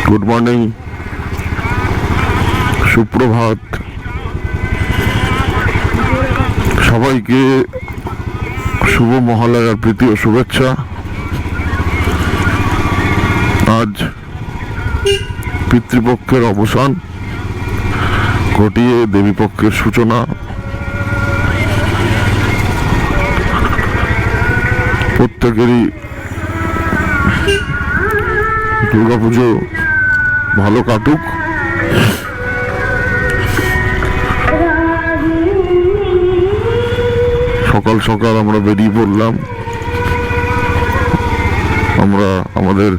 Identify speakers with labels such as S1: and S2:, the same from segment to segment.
S1: Good morning, সুপ্রভাত সবাইকে। শুভ মহালয়ার প্রীতি ও শুভেচ্ছা। আজ পিতৃপক্ষের অবসান ঘটিয়ে দেবীপক্ষের সূচনা। প্রত্যেকেরই দুর্গাপুজো ভালো কাটুক। সকাল সকাল আমরা বেরিয়ে পড়লাম। আমরা আমাদের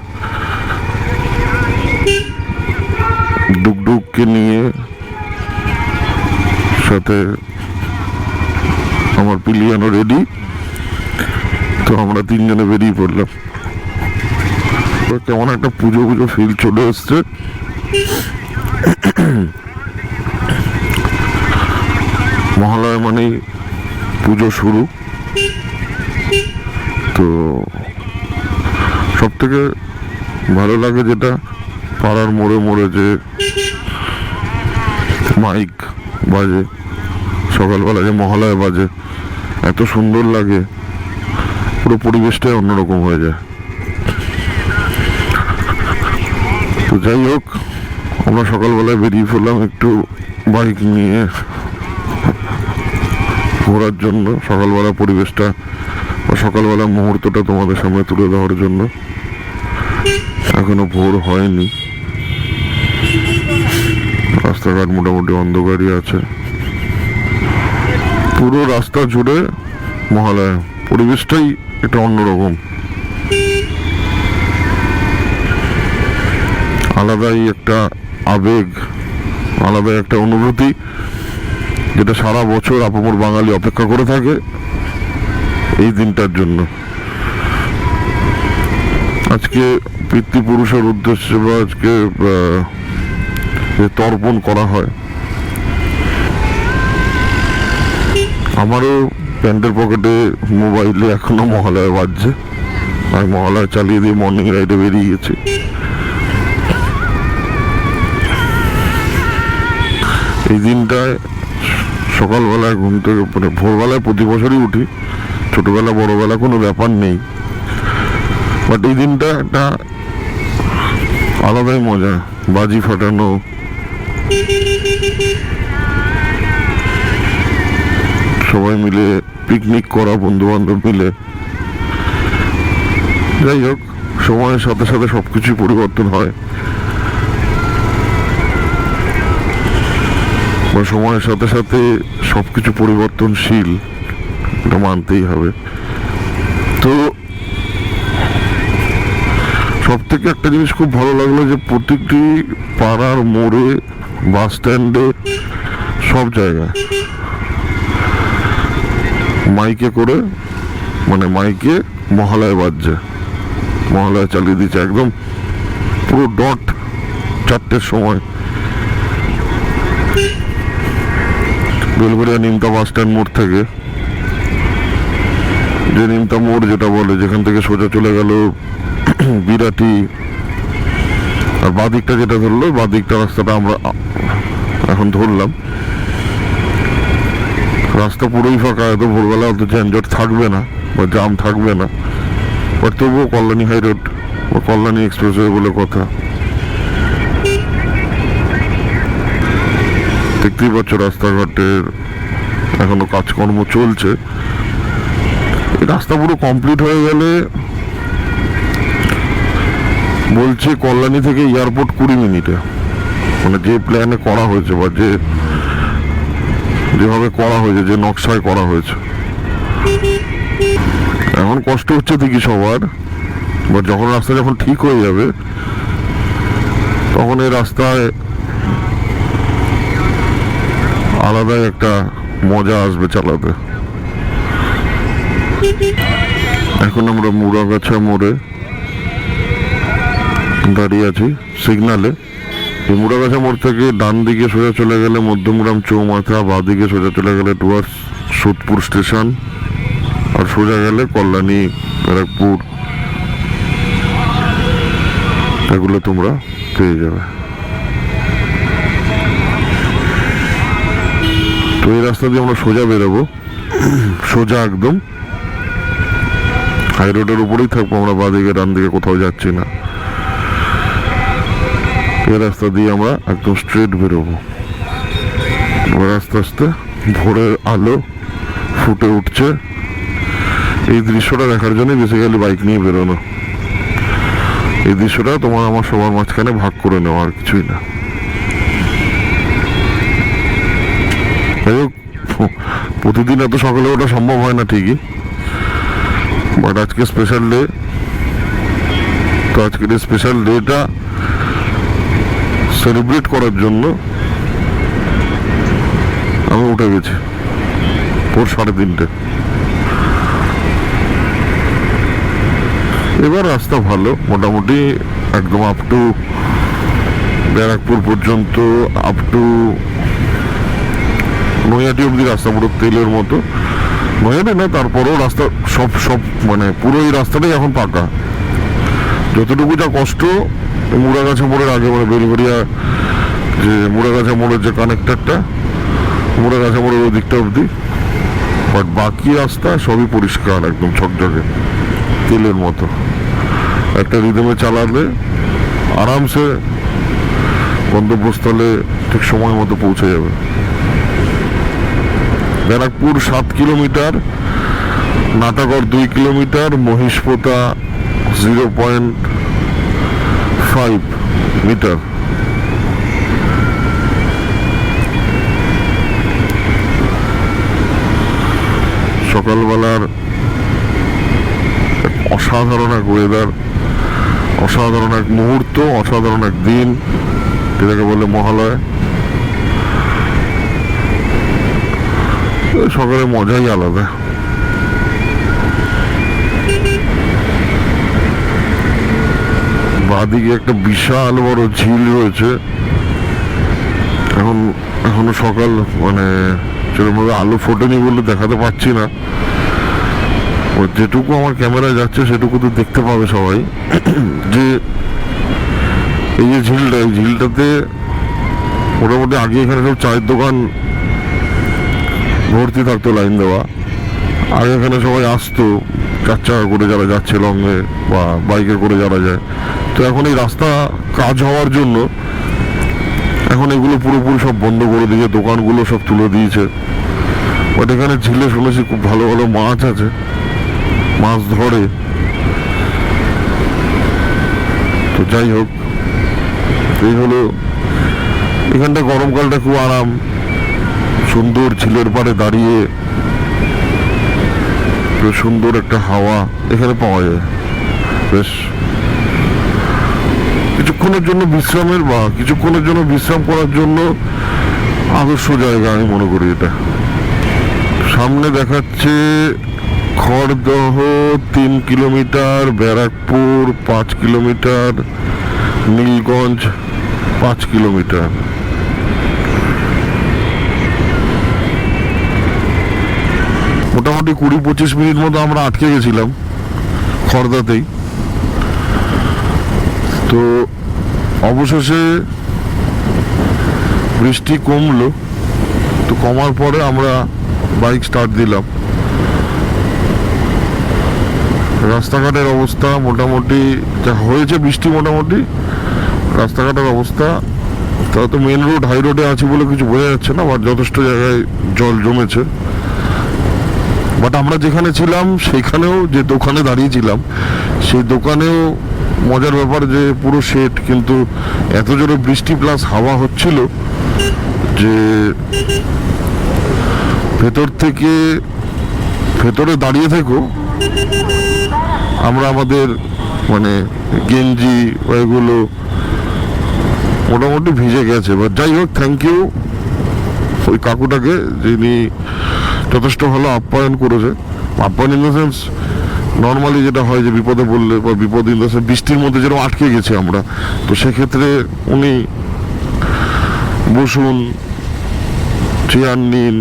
S1: ডুগডুগকে নিয়ে, সাথে আমার পিলিয়ানো রেডি, তো আমরা তিনজনে বেরিয়ে পড়লাম। কেমন একটা পুজো পুজো ফিল চলে এসছে। মহালয়া মানেই পুজো শুরু। তো সব থেকে ভালো লাগে যেটা, পাড়ার মোড়ে মোড়ে যে মাইক বাজে, সকালবেলা যে মহালয়া বাজে, এত সুন্দর লাগে। পুরো পরিবেশটাই অন্যরকম হয়ে যায়। তো যাই হোক, আমরা সকালবেলায় বেরিয়ে পড়লাম একটু বাইক নিয়ে ঘোরার জন্য। সকালবেলা পরিবেশটা বা সকালবেলা মুহূর্তটা তোমাদের সামনে তুলে দেওয়ার জন্য। এখনো ভোর হয়নি, রাস্তাঘাট মোটামুটি অন্ধকারই আছে। পুরো রাস্তা জুড়ে মহালয়া, পরিবেশটাই একটা অন্যরকম, আলাদাই একটা আবেগ, আলাদাই একটা অনুভূতি, যেটা সারা বছর আপামর বাঙালি অপেক্ষা করে থাকে এই দিনটার জন্য। আজকে পিতৃপুরুষের উদ্দেশ্যে বা আজকে যে তর্পণ করা হয়, আমারও প্যান্টের পকেটে মোবাইলে এখনো মহালয়া বাজছে। আমি মহালয়া চালিয়ে দিয়ে মর্নিং রাইডে বেরিয়ে গেছি। এই দিনটায় সকালবেলায় ঘুম থেকে, মানে ভোরবেলায় প্রতি বছরই উঠি, ছোটবেলা বড়বেলা কোনো ব্যাপার নেই, বাট এই দিনটা একটা আলাদাই মজা। বাজি ফাটানো, সবাই মিলে পিকনিক করা, বন্ধু বান্ধব মিলে। যাই হোক, সময়ের সাথে সাথে সবকিছুই পরিবর্তন হয়, বা সময়ের সাথে সাথে সবকিছু পরিবর্তনশীল, এটা মানতেই হবে। তো সব থেকে একটা জিনিস খুব ভালো লাগলো যে প্রতিটি পাড়ার মোড়ে, বাস স্ট্যান্ডে, সব জায়গায় মাইকে করে, মানে মাইকে মহালয়া বাজছে, মহালয়া চালিয়ে দিচ্ছে একদম পুরো ডট 4টের সময়। বেলঘরিয়া নিমতা বাস স্ট্যান্ড মোড় থেকে, যে নিমতা মোড় যেটা বলে, যেখান থেকে সোজা চলে গেল বিরাটি, আর বাদিকটা যেটা ধরলো, বাদিকটা রাস্তাটা আমরা এখন ধরলাম। রাস্তা পুরোই ফাঁকা, এত ভোরবেলা অত যানজট থাকবে না বা জাম থাকবে না, বাট তবুও কল্যাণী হাই রোড বা কল্যাণী এক্সপ্রেসওয়ে বলে কথা। দেখতেই পাচ্ছ রাস্তাঘাটের এখনো কাজকর্ম চলছে। এই রাস্তা পুরো কমপ্লিট হয়ে গেলে বলছে কল্যাণী থেকে এয়ারপোর্ট 20 মিনিটে, মানে যে প্ল্যানে করা হয়েছে বা যেভাবে করা হয়েছে, যে নকশায় করা হয়েছে। এখন কষ্ট হচ্ছে দেখি সবার, বাট যখন রাস্তা যখন ঠিক হয়ে যাবে, তখন এই রাস্তায় আলাদাই একটা মজা আসবে চালাতে। এখন আমরা মুড়াগাছা মোড়ে দাঁড়িয়ে আছি সিগনালে। এই মুড়াগাছা মোড় থেকে ডান দিকে সোজা চলে গেলে মধ্যমগ্রাম চৌমাথা, বাঁ দিকে সোজা চলে গেলে টুয়ার্ডস সোদপুর স্টেশন, আর সোজা গেলে কল্যাণী, ব্যারাকপুর। এগুলো তোমরা পেয়ে যাবে। তো এই রাস্তা দিয়ে আমরা সোজা বেরোবো, সোজা একদম হাই রোডের উপরেই থাকবো আমরা, বাঁদিকে ডান দিকে কোথাও যাচ্ছি না। এই রাস্তা দিয়ে আমরা একদম স্ট্রেট বেরোবো। এবার আস্তে আস্তে ভোরের আলো ফুটে উঠছে। এই দৃশ্যটা দেখার জন্যই বেসিক্যালি বাইক নিয়ে বেরোনো। এই দৃশ্যটা তোমার আমার সবার মাঝখানে ভাগ করে নেওয়া, আর কিছুই না। প্রতিদিন এত সকালে ওটা সম্ভব হয় না ঠিকই, বাট আজকে স্পেশাল ডে। তো আজকের এই স্পেশাল ডেটা সেলিব্রেট করার জন্য আমি উঠে গেছি ভোর 3:30। এবার রাস্তা ভালো মোটামুটি, একদম আপ টু ব্যারাকপুর পর্যন্ত, আপ টু নৈহাটি অব্দি রাস্তা পুরো তেলের মতো। নৈহাটি না, তারপরেও রাস্তা সব মানে পুরো এই রাস্তাটাই এখন পাকা। যতটুকু যা কষ্ট মুড়াগাছা মোড়ের আগে, মানে বেলঘরিয়া যে মুড়াগাছা মোড়ের যে কানেক্টারটা, মুড়াগাছা মোড়ের ওই দিকটা অবধি, বাট বাকি রাস্তা সবই পরিষ্কার, একদম ঝকঝকে তেলের মতো। একটা রিদমে চালালে আরামসে গন্তব্যস্থলে ঠিক সময় মতো পৌঁছে যাবে। Barrackpore 7 kilometre, Natagarh 2 kilometre, Mahishpota 0.5 metre. সকালবেলার অসাধারণ এক ওয়েদার, অসাধারণ এক মুহূর্ত, অসাধারণ এক দিন, যেটাকে বলে মহালয়া। সকালে মজাই আলাদা। বাঁদিকে একটা বিশাল বড় ঝিল রয়েছে। এখনো সকাল, মানে সেরকমভাবে আলো ফোটেনি বলে দেখাতে পারছি না। যেটুকু আমার ক্যামেরায় যাচ্ছে সেটুকু তো দেখতে পাবে সবাই। যে এই যে ঝিলটা, এই ঝিলটাতে মোটামুটি আগে এখানে সব চায়ের দোকান ভর্তি থাকতো, লাইন দেওয়া। আগে এখানে সবাই আসতো 4 চাকা করে, যারা যাচ্ছে লংয়ে বা বাইকে করে যারা যায়। তো এখন এই রাস্তা কাজ হওয়ার জন্য এখন এগুলো পুরোপুরি সব বন্ধ করে দিয়েছে, দোকানগুলো সব তুলে দিয়েছে। বাট এখানে ঝিলে শুনেছি খুব ভালো ভালো মাছ আছে, মাছ ধরে। তো যাই হোক, এই হলো এখানটা। গরমকালটা খুব আরাম, সুন্দর ঝিলের পাড়ে দাঁড়িয়ে সুন্দর একটা হাওয়া এখানে পাওয়া যায়। বেশ কিছুক্ষণের জন্য বিশ্রামের বা কিছুক্ষণের জন্য বিশ্রাম করার জন্য আদর্শ জায়গা আমি মনে করি এটা। সামনে দেখাচ্ছে Khardah 3 kilometre, Barrackpore 5 kilometre, Nilganj 5 kilometre. মোটামুটি 20-25 মিনিট মতো আমরা আটকে গেছিলাম খড়দাতেই। তো অবশেষে বৃষ্টি কমলো। তো কমার পরে আমরা বাইক স্টার্ট দিলাম। রাস্তাঘাটের অবস্থা মোটামুটি যা হয়েছে, বৃষ্টি মোটামুটি রাস্তাঘাটের অবস্থা, তা তো মেন রোড হাই রোডে আছি বলে কিছু বোঝা যাচ্ছে না, বাট যথেষ্ট জায়গায় জল জমেছে। বাট আমরা যেখানে ছিলাম সেখানেও, যে দোকানে দাঁড়িয়েছিলাম সেই দোকানেও মজার ব্যাপার যে পুরো শেড, কিন্তু এত জোরে বৃষ্টি প্লাস হাওয়া হচ্ছিল যে ভেতরে দাঁড়িয়ে থেকেও আমরা আমাদের মানে গেঞ্জি এগুলো মোটামুটি ভিজে গেছে। বাট যাই হোক, থ্যাংক ইউ ওই কাকুটাকে, যিনি যথেষ্ট ভালো আপ্যায়ন করেছে। আপ্যায়ন ইন দ্য সেন্স, নর্মালি যেটা হয় যে বিপদে পড়লে বা বিপদ ইন দ্য সেন্স বৃষ্টির মধ্যে যেরকম আটকে গেছি আমরা, তো সেক্ষেত্রে উনি বসুন, চেয়ার নিন,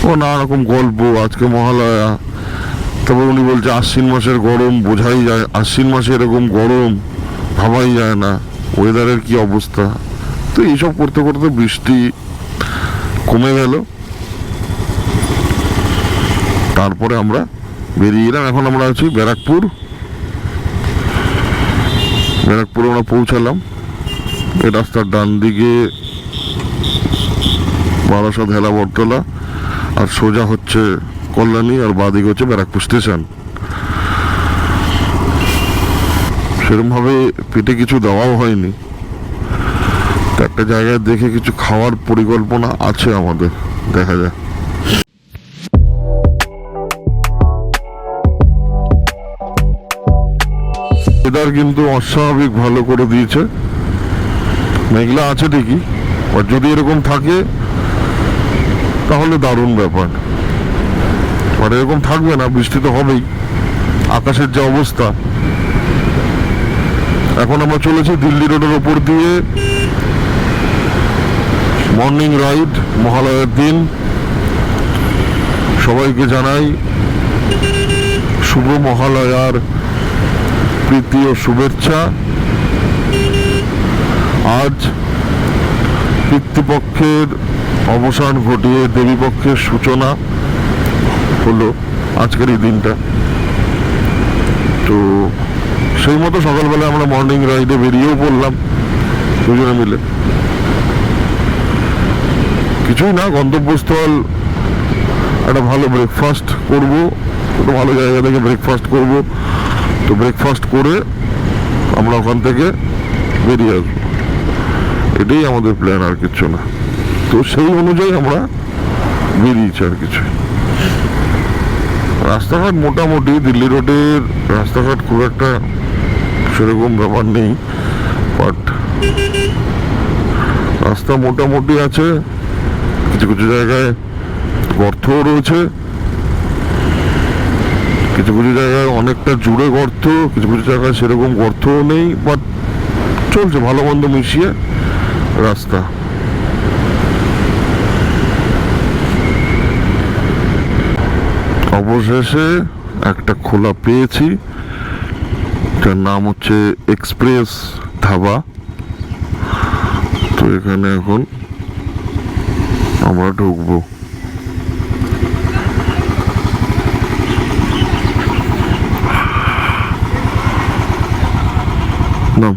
S1: ও নানা রকম গল্প। আজকে মহালয়া, তারপর উনি বলছে আশ্বিন মাসের গরম বোঝাই যায়, আশ্বিন মাসে এরকম গরম ভাবাই যায় না ওয়েদারের কি অবস্থা। তো এইসব করতে করতে বৃষ্টি কমে গেল, তারপরে আমরা বেরিয়ে গেলাম। এখন আমরা আছি ব্যারাকপুর। ব্যারাকপুরে আমরা পৌঁছালাম। এই রাস্তার ডান দিকে বারাসাত হেলা বটতলা, আর সোজা হচ্ছে কল্যাণী, আর বাঁদিকে হচ্ছে ব্যারাকপুর স্টেশন। সেরকমভাবে পেটে কিছু দেওয়াও হয়নি, তো একটা জায়গায় দেখে কিছু খাওয়ার পরিকল্পনা আছে আমাদের, দেখা যায়। ওয়েদার কিন্তু অস্বাভাবিক ভালো করে দিয়েছে। মেঘলা আছে ঠিকই, আর যদি এরকম থাকে তাহলে দারুণ ব্যাপার। আর এরকম থাকবে না, বৃষ্টি তো হবেই, আকাশের যে অবস্থা। এখন আমরা চলেছি দিল্লি রোডের ওপর দিয়ে, মর্নিং রাইড, মহালয়ার দিন। সবাইকে জানাই শুভ মহালয়ার প্রীতি ও শুভেচ্ছা। আজ পিতৃপক্ষের অবসান ঘটিয়ে দেবীপক্ষের সূচনা হলো আজকের এই দিনটা। তো সেই মতো সকালবেলা আমরা মর্নিং রাইডে বেরিয়েও পড়লাম দুজনে মিলে। কিছুই না, গন্তব্যস্থল একটা ভালো ব্রেকফাস্ট করব, একটা ভালো জায়গা থেকে ব্রেকফাস্ট করব। তো ব্রেকফাস্ট করে আমরা ওখান থেকে বেরিয়ে আসবো, এটাই আমাদের প্ল্যান, আর কিছু না। তো সেই অনুযায়ী আমরা বেরিয়েছি, আর কিছু। রাস্তাঘাট মোটামুটি দিল্লি রোডের রাস্তাঘাট খুব একটা সেরকম ব্যাপার নেই, বাট রাস্তা মোটামুটি আছে। কিছু কিছু জায়গায় গর্তও রয়েছে, কিছু কিছু জায়গায় অনেকটা জুড়ে গর্ত, কিছু কিছু জায়গায় সেরকম গর্তও নেই, বাট চলছে ভালো মন্দ মিশিয়ে রাস্তা। অবশেষে একটা খোলা পেয়েছি, যার নাম হচ্ছে এক্সপ্রেস ধাবা। তো এখানে এখন আমরা ঢুকবো। না